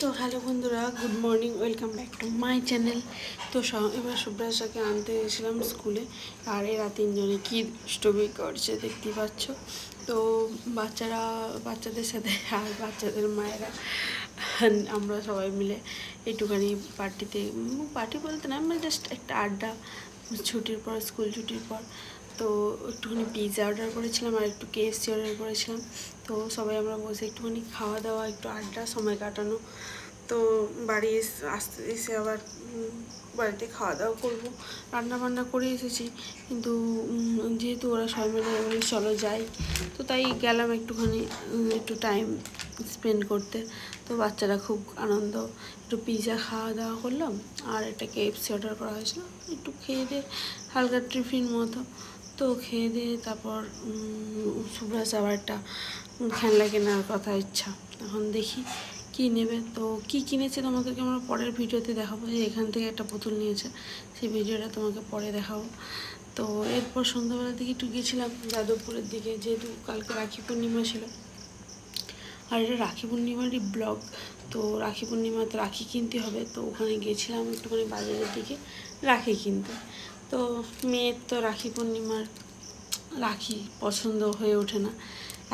তো হ্যালো বন্ধুরা, good morning, welcome back to my channel. তো এবার সুব্রাসাকে আনতে গেছিলাম স্কুলে, আর এরা তিনজনে কী দুষ্টুমি করছে দেখতেই পাচ্ছ। তো বাচ্চাদের সাথে আর বাচ্চাদের মায়েরা আমরা সবাই মিলে একটুখানি পার্টি বলতে না, আমরা জাস্ট একটা আড্ডা, ছুটির পর, স্কুল ছুটির পর। তো একটুখানি পিৎজা অর্ডার করেছিলাম আর একটু KFC অর্ডার করেছিলাম। তো সবাই আমরা বসে একটুখানি খাওয়া দাওয়া, একটু আড্ডা, সময় কাটানো। তো বাড়ি এসে আবার বাড়িতে খাওয়া দাওয়া করবো। রান্না বান্না করে এসেছি, কিন্তু যেহেতু ওরা সবাই মিলে চলো যাই, তো তাই গেলাম একটুখানি একটু টাইম স্পেন্ড করতে। তো বাচ্চারা খুব আনন্দ, একটু পিৎজা খাওয়া দাওয়া করলাম, আর একটা KFC অর্ডার করা হয়েছিল। একটু খেয়ে দিয়ে হালকা টিফিন মতো, তো খেয়ে দিয়ে তারপর সুব্রাস আবার একটা খেলনা কেনার কথা ইচ্ছা। এখন দেখি কী নেবে। তো কী কিনেছে তোমাদেরকে আমরা পরের ভিডিওতে দেখাবো, যে এখান থেকে একটা পুতুল নিয়েছে, সেই ভিডিওটা তোমাকে পরে দেখাবো। তো এরপর সন্ধ্যাবেলার দিকে একটু গিয়েছিলাম যাদবপুরের দিকে, যেহেতু কালকে রাখি পূর্ণিমা ছিল, আর এটা রাখি পূর্ণিমারই ব্লগ। তো রাখি পূর্ণিমাতে রাখি কিনতে হবে, তো ওখানে গিয়েছিলাম একটুখানি বাজারের দিকে রাখি কিনতে। তো মেয়ের তো রাখি পূর্ণিমার রাখি পছন্দ হয়ে ওঠে না,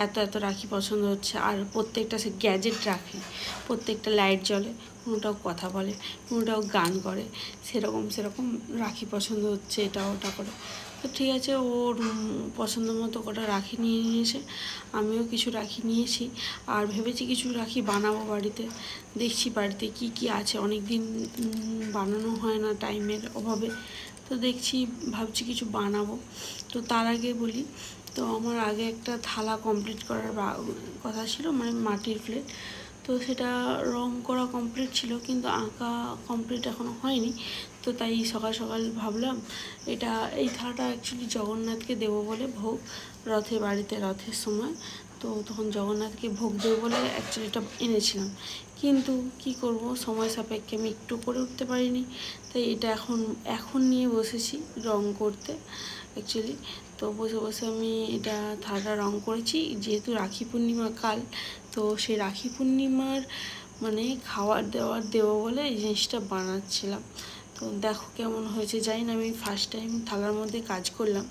এত এত রাখি পছন্দ হচ্ছে। আর প্রত্যেকটা সে গ্যাজেট রাখি, প্রত্যেকটা লাইট জ্বলে, কোনোটাও কথা বলে, কোনোটাও গান করে, সেরকম রাখি পছন্দ হচ্ছে, এটা ওটা করে। তো ঠিক আছে, ওর পছন্দ মতো কটা রাখি নিয়ে নিয়েছে, আমিও কিছু রাখি নিয়েছি। আর ভেবেছি কিছু রাখি বানাবো বাড়িতে। দেখছি বাড়িতে কি কি আছে, অনেক দিন বানানো হয় না টাইমের অভাবে। তো ভাবছি কিছু বানাবো। তো তার আগে বলি, তো আমার আগে একটা থালা কমপ্লিট করার কথা ছিল, মানে মাটির প্লেট। তো সেটা রং করা কমপ্লিট ছিল, কিন্তু আঁকা কমপ্লিট এখনও হয়নি। তো তাই সকাল সকাল ভাবলাম এই থালাটা অ্যাকচুয়ালি জগন্নাথকে দেবো বলে, ভোগ বাড়িতে রথের সময়। তো তখন জগন্নাথকে ভোগ দেবো বলে অ্যাকচুয়ালি এটা এনেছিলাম, কিন্তু কি করব, সময় সাপেক্ষে আমি একটু করে উঠতে পারিনি। তাই এটা এখন নিয়ে বসেছি রং করতে অ্যাকচুয়ালি। তো বসে বসে আমি এটা থালাটা রং করেছি, যেহেতু রাখি পূর্ণিমা কাল। তো সেই রাখি পূর্ণিমার মানে খাবার দেবো বলে এই জিনিসটা বানাচ্ছিলাম। তো দেখো কেমন হয়েছে, জানি না, আমি ফার্স্ট টাইম থালার মধ্যে কাজ করলাম,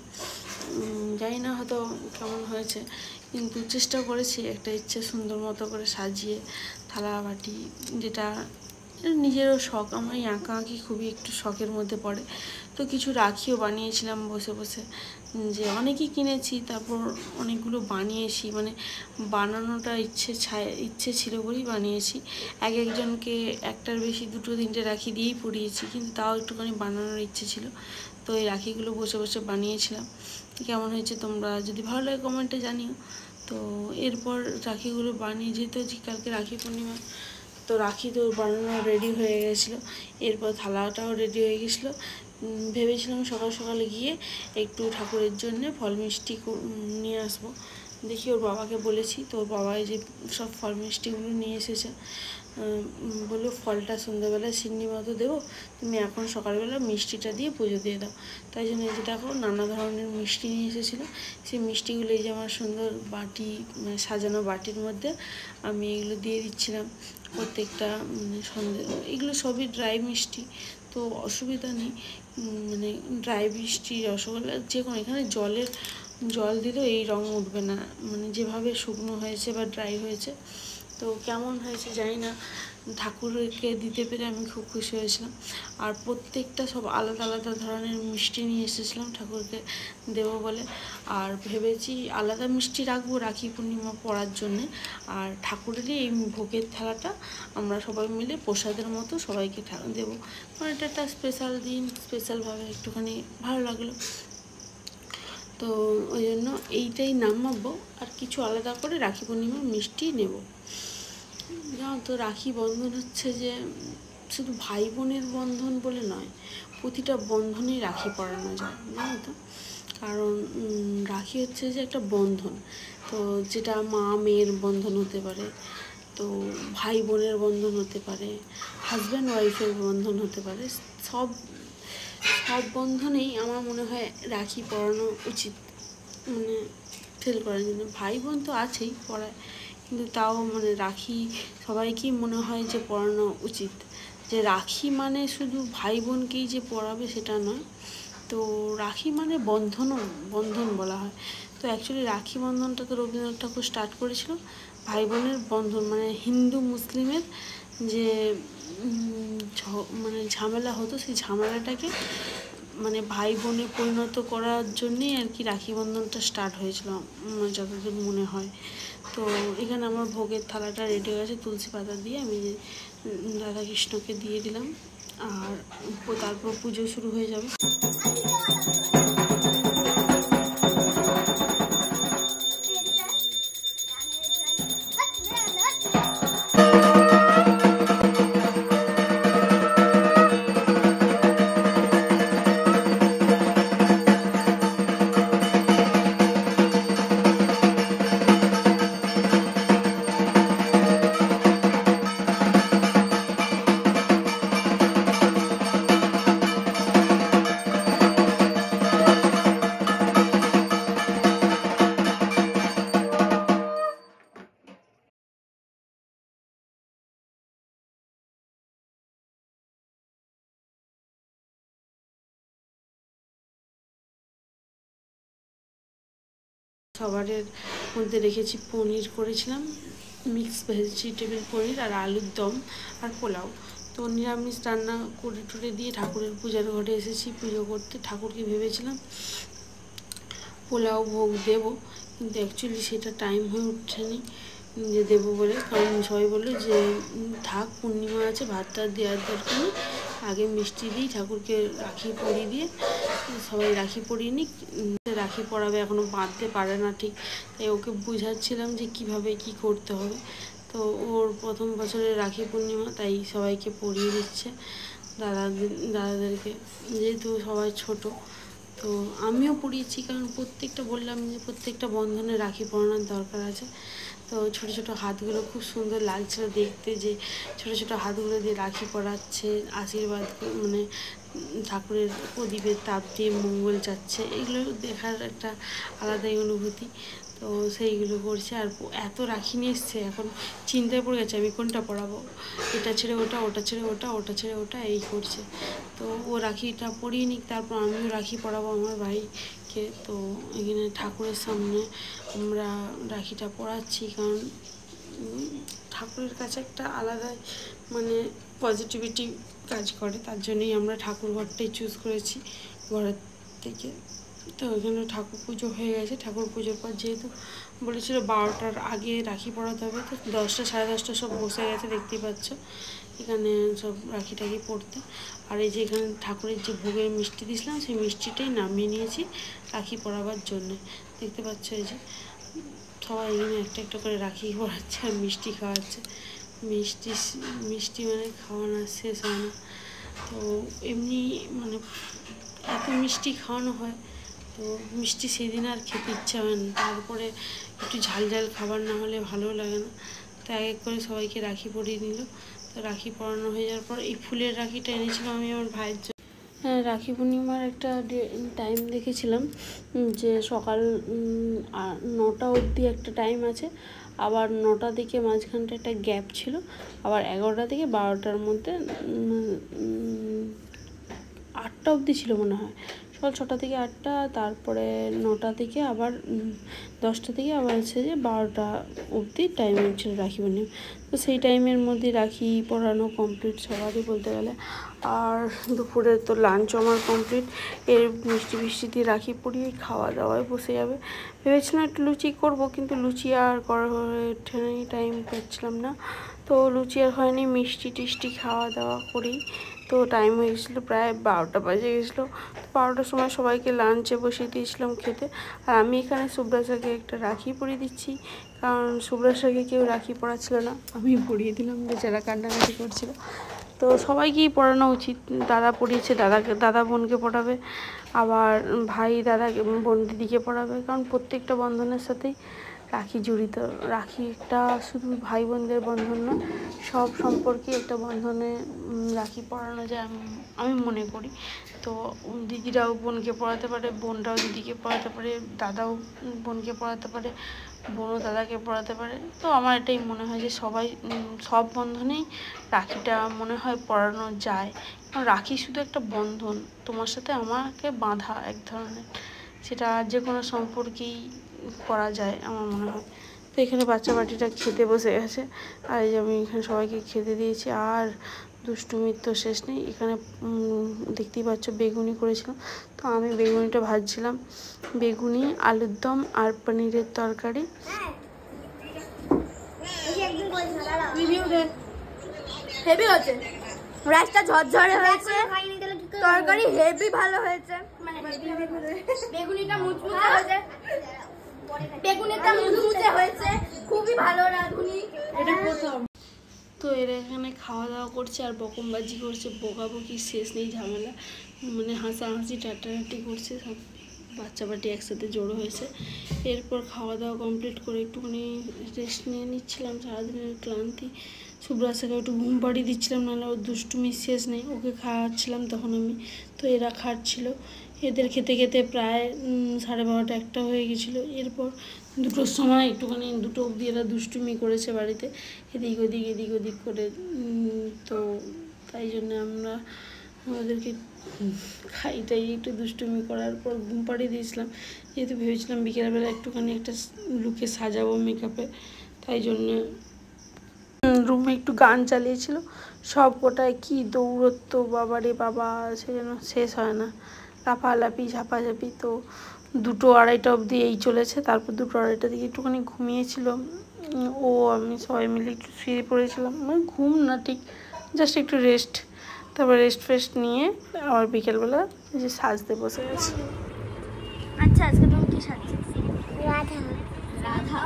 জানি না হয়তো কেমন হয়েছে, কিন্তু চেষ্টা করেছি একটা ইচ্ছে সুন্দর মতো করে সাজিয়ে থালা বাটি, যেটা নিজেরও শখ। আমার এই আঁকাআঁকি খুবই একটু শখের মধ্যে পড়ে। তো কিছু রাখিও বানিয়েছিলাম বসে বসে, যে অনেকই কিনেছি, তারপর অনেকগুলো বানিয়েছি, মানে বানানোটা ইচ্ছে ছিল বলেই বানিয়েছি। একজনকে একটার বেশি 2-3টে রাখি দিয়েই পরিয়েছি, কিন্তু তাও একটুখানি বানানোর ইচ্ছে ছিল। তো এই রাখিগুলো বসে বসে বানিয়েছিলাম। কেমন হয়েছে তোমরা যদি ভালো লাগে কমেন্টে জানিও। তো এরপর রাখিগুলো বানিয়ে, যেহেতু কালকে রাখি পূর্ণিমা, তো রাখি তো বানানো রেডি হয়ে গেছিলো, এরপর থালাটাও রেডি হয়ে গেছিলো। ভেবেছিলাম সকাল সকালে গিয়ে একটু ঠাকুরের জন্য ফল মিষ্টি নিয়ে আসবো। দেখি ওর বাবাকে বলেছি, তো ওর বাবা এই যে সব ফল মিষ্টিগুলো নিয়ে এসেছে। বললো ফলটা সন্ধ্যাবেলায় সিন্নি মতো দেবো, তুমি এখন সকালবেলা মিষ্টিটা দিয়ে পুজো দিয়ে দাও। তাই জন্য এই যে দেখো নানা ধরনের মিষ্টি নিয়ে এসেছিলো। সেই মিষ্টিগুলো এই যে আমার সুন্দর বাটি, মানে সাজানো বাটির মধ্যে আমি এগুলো দিয়ে দিচ্ছিলাম প্রত্যেকটা, মানে এগুলো সবই ড্রাই মিষ্টি, তো অসুবিধা নেই। মানে ড্রাই মিষ্টি, রসগোল্লা, যে কোনো, এখানে জল দিলেও এই রং উঠবে না, মানে যেভাবে শুকনো হয়েছে বা ড্রাই হয়েছে। তো কেমন হয়েছে জানি না, ঠাকুরকে দিতে পেরে আমি খুব খুশি হয়েছিলাম। আর প্রত্যেকটা সব আলাদা আলাদা ধরনের মিষ্টি নিয়ে এসেছিলাম ঠাকুরকে দেবো বলে। আর ভেবেছি আলাদা মিষ্টি রাখবো রাখি পূর্ণিমা পড়ার জন্যে, আর ঠাকুরেরই এই ভোগের থালাটা আমরা সবাই মিলে প্রসাদের মতো সবাইকে দেবো। মানে এটা একটা স্পেশাল দিন, স্পেশালভাবে একটুখানি ভালো লাগলো। তো ওই জন্য এইটাই নামাবো, আর কিছু আলাদা করে রাখি পূর্ণিমার মিষ্টি নেব। জানো তো, রাখি বন্ধন হচ্ছে যে শুধু ভাই বোনের বন্ধন বলে নয়, প্রতিটা বন্ধনেই রাখি পরানো যায়, জানো তো। কারণ রাখি হচ্ছে যে একটা বন্ধন, তো যেটা মা মেয়ের বন্ধন হতে পারে, তো ভাই বোনের বন্ধন হতে পারে, হাজব্যান্ড ওয়াইফের বন্ধন হতে পারে। সব বন্ধনেই আমার মনে হয় রাখি পরানো উচিত, মানে ফেল করার জন্য। ভাই বোন তো আছেই পরায়, কিন্তু তাও মানে রাখি সবাইকেই মনে হয় যে পরানো উচিত, যে রাখি মানে শুধু ভাই বোনকেই যে পরাবে সেটা নয়। তো রাখি মানে বন্ধন বলা হয়। তো অ্যাকচুয়ালি রাখি বন্ধনটা তো রবীন্দ্রনাথ ঠাকুর স্টার্ট করেছিল, ভাই বোনের বন্ধন মানে হিন্দু মুসলিমের যে মানে ঝামেলা হতো, সেই ঝামেলাটাকে মানে ভাই বোনে পরিণত করার জন্যেই আর কি রাখি বন্ধনটা স্টার্ট হয়েছিল যতদূর মনে হয়। তো এখানে আমার ভোগের থালাটা রেডি হয়ে গেছে, তুলসী পাতা দিয়ে আমি রাধাকৃষ্ণকে দিয়ে দিলাম, আর তারপর পুজো শুরু হয়ে যাবে। খাবারের মধ্যে রেখেছি পনির করেছিলাম, মিক্স ভেজিটেবল পনির, আর আলুর দম, আর পোলাও। তো নিরামিষ রান্না করে টুরে দিয়ে ঠাকুরের পূজার ঘরে এসেছি পুজো করতে। ঠাকুরকে ভেবেছিলাম পোলাও ভোগ দেব, কিন্তু অ্যাকচুয়ালি সেটা টাইম হয়ে উঠছেনি যে দেবো বলে, কারণ সবাই বললো যে থাক পূর্ণিমা আছে, ভাত টাত দেওয়ার দরকার নেই, আগে মিষ্টি দিই ঠাকুরকে, রাখি পরিয়ে দিয়ে সবাই রাখি পরিয়ে নিক, রাখি পরাবে, এখনও বাঁধতে পারে না ঠিক, তাই ওকে বুঝাচ্ছিলাম যে কিভাবে কি করতে হবে। তো ওর প্রথম বছরের রাখি পূর্ণিমা, তাই সবাইকে পরিয়ে দিচ্ছে, দাদাদেরকে, যেহেতু সবাই ছোট। তো আমিও পরিয়েছি, কারণ প্রত্যেকটা বললাম যে প্রত্যেকটা বন্ধনে রাখি পরানোর দরকার আছে। তো ছোটো ছোটো হাতগুলো খুব সুন্দর লাগছিল দেখতে, যে ছোটো ছোটো হাতগুলো দিয়ে রাখি পরাচ্ছে, আশীর্বাদ মানে ঠাকুরের প্রদীপের তাপ দিয়ে মঙ্গল চাচ্ছে, এগুলো দেখার একটা আলাদাই অনুভূতি। তো সেইগুলো করছে, আর এত রাখি নিয়ে এসছে, এখন চিন্তায় পড়ে গেছে আমি কোনটা পরাবো, এটা ছেড়ে ওটা, ওটা ছেড়ে ওটা, ওটা ছেড়ে ওটা, এই করছে। তো ও রাখিটা পরিয়ে নিক, তারপর আমিও রাখি পরাবো আমার ভাইকে। তো এখানে ঠাকুরের সামনে আমরা রাখিটা পরাচ্ছি, কারণ ঠাকুরের কাছে একটা আলাদা মানে পজিটিভিটি কাজ করে, তার জন্যই আমরা ঠাকুর ঘরটাই চুজ করেছি ঘরের থেকে। তো ওইখানে ঠাকুর পুজো হয়ে গেছে, ঠাকুর পুজোর পর যেহেতু বলেছিল 12টার আগে রাখি পরাতে হবে, তো 10টা সাড়ে 10টা সব বসে গেছে, দেখতেই পাচ্ছ এখানে সব রাখি টাখি পড়তে। আর এই যে এখানে ঠাকুরের যে ভোগের মিষ্টি দিয়েছিলাম, সেই মিষ্টিটাই নামিয়ে নিয়েছি রাখি পরাবার জন্যে, দেখতে পাচ্ছ এই যে সবাই এখানে একটা একটা করে রাখি পরাচ্ছে আর মিষ্টি খাওয়াচ্ছে। মিষ্টি মানে খাওয়ানো শেষ হয় না। তো এমনি মানে এত মিষ্টি খাওয়ানো হয়, তো মিষ্টি সেদিন আর খেতে ইচ্ছা হয় না, তারপরে একটু ঝাল ঝাল খাবার না হলে ভালোও লাগে না। তো এক এক করে সবাইকে রাখি পরিয়ে নিল। তো রাখি পরানো হয়ে যাওয়ার পর এই ফুলের রাখিটা এনেছিলাম আমি আমার ভাইয়ের জন্য। হ্যাঁ, রাখি পূর্ণিমার একটা টাইম দেখেছিলাম যে সকাল 9টা অবধি একটা টাইম আছে, আবার 9টা থেকে মাঝখানটা একটা গ্যাপ ছিল, আবার 11টা থেকে 12টার মধ্যে 8টা অবধি ছিল মনে হয়, সকাল 6টা থেকে 8টা, তারপরে 9টা থেকে আবার 10টা থেকে আবার হচ্ছে যে 12টা অবধি টাইমিং ছিল রাখি পূর্ণিমা। তো সেই টাইমের মধ্যে রাখি পরানো কমপ্লিট সবারই বলতে গেলে। আর দুপুরে তো লাঞ্চ আমার কমপ্লিট, এর মিষ্টি দিয়ে রাখি পরিয়ে খাওয়া দাওয়ায় বসে যাবে। ভেবেছিলাম একটু লুচি করবো, কিন্তু লুচি আর করা হয়ে ওঠেনি, টাইম পাচ্ছিলাম না, তো লুচি আর হয়নি, মিষ্টি টিষ্টি খাওয়া দাওয়া করেই তো টাইম হয়ে গেছিলো, প্রায় 12টা বাজে গেছিলো। 12টার সময় সবাইকে লাঞ্চে বসিয়ে দিয়েছিলাম খেতে, আর আমি এখানে সুব্রাসাকে একটা রাখি পরিয়ে দিচ্ছি, কারণ সুব্রাসাকে কেউ রাখি পরাচ্ছিল না, আমি পরিয়ে দিলাম, বেচারা কান্নাকাটি করছিল। তো সবাইকেই পড়ানো উচিত, দাদা পড়িয়েছে, দাদা বোনকে পড়াবে, আবার ভাই দাদাকে বোন দিদিকে পড়াবে, কারণ প্রত্যেকটা বন্ধনের সাথেই রাখি জড়িত। রাখি একটা শুধু ভাই বোনদের বন্ধন না, সব সম্পর্কে একটা বন্ধনে রাখি পরানো যায় আমি মনে করি। তো দিদিরাও বোনকে পড়াতে পারে, বোনরাও দিদিকে পড়াতে পারে, দাদাও বোনকে পড়াতে পারে, বোনও দাদাকে পড়াতে পারে। তো আমার এটাই মনে হয় যে সবাই সব বন্ধনেই রাখিটা মনে হয় পড়ানো যায়, কারণ রাখি শুধু একটা বন্ধন, তোমার সাথে আমাকে বাঁধা এক ধরনের, সেটা যে কোনো সম্পর্কেই করা যায় আমার মনে হয়। তো এখানে বাচ্চা বাটিটা খেতে বসে গেছে, আর এই যে আমি এখানে সবাইকে খেতে দিয়েছি। আর দুষ্টুমির তো শেষ নেই। এখানে দেখতেই পাচ্ছ বেগুনি করেছিলাম, তো আমি বেগুনিটা ভাজছিলাম, বেগুনি, আলুর দম আর পনিরের তরকারি। হেভি হয়েছে, রাইসটা ঝরঝরে হয়েছে, তরকারি হেভি ভালো হয়েছে, মানে বেগুনিটা মুচমুচে হয়েছে, বেগুনিটা মুচমুচে হয়েছে, খুবই ভালো রাঁধুনি। এটা প্রথম। তো এরা এখানে খাওয়া দাওয়া করছে আর বকমবাজি করছে, বকাবকি শেষ নেই, ঝামেলা, মানে হাসাহাসি টাটাহাটি করছে, সব বাচ্চা বাটি একসাথে জড়ো হয়েছে। এরপর খাওয়া দাওয়া কমপ্লিট করে একটুখানি রেস্ট নিয়ে নিচ্ছিলাম, সারাদিনের ক্লান্তি। সুব্রাসাকে একটু ঘুম পাড়িয়ে দিচ্ছিলাম, নাহলে ওর দুষ্টুমি শেষ নেই, ওকে খাওয়াচ্ছিলাম তখন আমি। তো এরা খাচ্ছিল, এদের খেতে খেতে প্রায় 12:30 একটা হয়ে গেছিলো। এরপর 2টোর সময় একটুখানি 2টো অবধি এরা দুষ্টুমি করেছে বাড়িতে, এদিক ওদিক করে। তো তাই জন্য আমরা ওদেরকে খাইটাই একটু দুষ্টুমি করার পর ঘুম পাড়িয়ে দিয়েছিলাম, যেহেতু ভেবেছিলাম বিকেলবেলা একটুখানি একটা লুকে সাজাবো মেকআপে, তাই জন্যে রুমে একটু গান চালিয়েছিল। সব গোটায় কী দৌড়ত্ব, বাবারে বাবা, সে যেন শেষ হয় না, লাফালাফি ঝাপাঝাপি। তো 2-2:30 অবধি এই চলেছে। তারপর 2-2:30 দিকে একটুখানি ঘুমিয়েছিল ও, আমি সবাই মিলে একটু শুয়ে পড়েছিলাম, মানে ঘুম না ঠিক, জাস্ট একটু রেস্ট। তারপর রেস্ট ফেস্ট নিয়ে আবার বিকেলবেলা যে সাজতে বসে গেছে। আচ্ছা, আজকে তুমি কি সাজছো? রাধা। রাধা?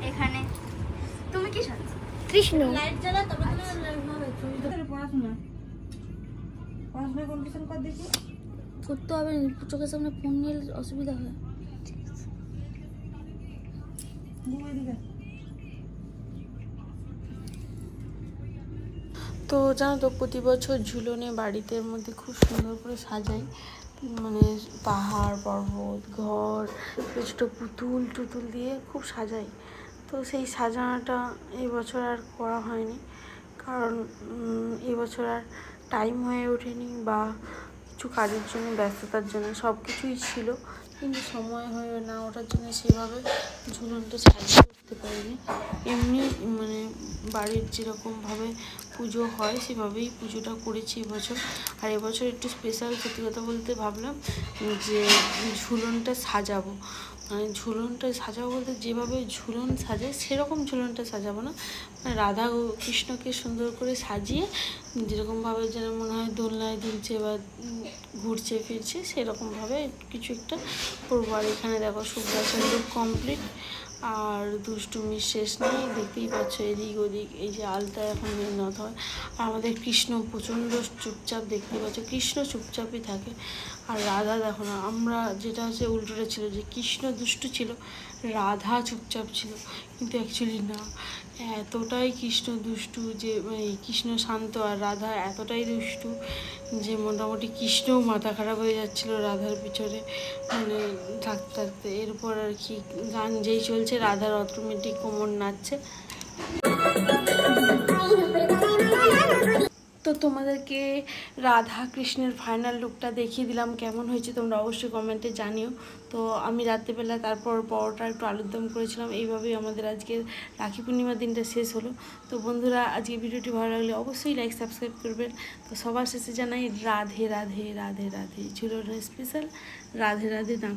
এখানে তুমি কি সাজছো? কৃষ্ণ। লাইট জ্বালা, তবে পড়াশোনা কম্পিটিশন কর দেখি। করতে হবে, চোখের সামনে ফোন নিয়ে অসুবিধা হয়। তো জানো তো, প্রতি বছর ঝুলনে বাড়িতে মধ্যে খুব সুন্দর করে সাজাই, মানে পাহাড় পর্বত, ঘর, ছোটো পুতুল টুতুল দিয়ে খুব সাজাই। তো সেই সাজানোটা এবছর আর করা হয়নি, কারণ এবছর আর টাইম হয়ে ওঠেনি, বা কিছু কাজের জন্য, ব্যস্ততার জন্য, সব কিছুই ছিল, কিন্তু সময় হয়ে না ওঠার জন্য সেভাবে ঝুলনটা সাজিয়ে উঠতে পারিনি। এমনি মানে বাড়ির যেরকমভাবে পুজো হয় সেভাবেই পুজোটা করেছি এবছর। আর এবছর একটু স্পেশাল, সত্যি কথা বলতে ভাবলাম যে ঝুলনটা সাজাবো, মানে ঝুলনটা সাজাবো বলতে যেভাবে ঝুলন সাজায় সেরকম ঝুলনটা সাজাবো না, মানে রাধা কৃষ্ণকে সুন্দর করে সাজিয়ে যেরকমভাবে যেন মনে হয় দোলনায় দুলছে বা ঘুরছে ফিরছে, সেরকমভাবে কিছু একটা করবো। আর এখানে দেখো সুব্রাসার লুক কমপ্লিট, আর দুষ্টুমির শেষ নেই, দেখতেই পাচ্ছ এদিক ওদিক। এই যে আলতা এখন মেহনত হয়, আর আমাদের কৃষ্ণ প্রচণ্ড চুপচাপ, দেখতেই পাচ্ছ কৃষ্ণ চুপচাপই থাকে। আর রাধা দেখো না, আমরা যেটা হচ্ছে উল্টোটা ছিল, যে কৃষ্ণ দুষ্টু ছিল, রাধা চুপচাপ ছিল, কিন্তু অ্যাকচুয়ালি না, এতটাই কৃষ্ণ দুষ্টু যে কৃষ্ণ শান্ত আর রাধা এতটাই দুষ্টু যে মোটামুটি কৃষ্ণও মাথা খারাপ হয়ে যাচ্ছিলো রাধার পিছনে, মানে থাকতে থাকতে। এরপর আর কি গান যেই চলছে রাধার অটোমেটিক কোমর নাচছে। তো তোমাদেরকে রাধা কৃষ্ণের ফাইনাল লুকটা দেখিয়ে দিলাম, কেমন হয়েছে তোমরা অবশ্যই কমেন্টে জানিও। তো আমি রাত্রিবেলা তারপর পরোটা একটু আলুর দম করেছিলাম। এইভাবেই আমাদের আজকের রাখি পূর্ণিমার দিনটা শেষ হলো। তো বন্ধুরা, আজকে ভিডিওটি ভালো লাগলে অবশ্যই লাইক সাবস্ক্রাইব করবেন। তো সবার শেষে জানাই রাধে রাধে রাধে রাধে, ঝুলনের স্পেশাল রাধে রাধে নাম।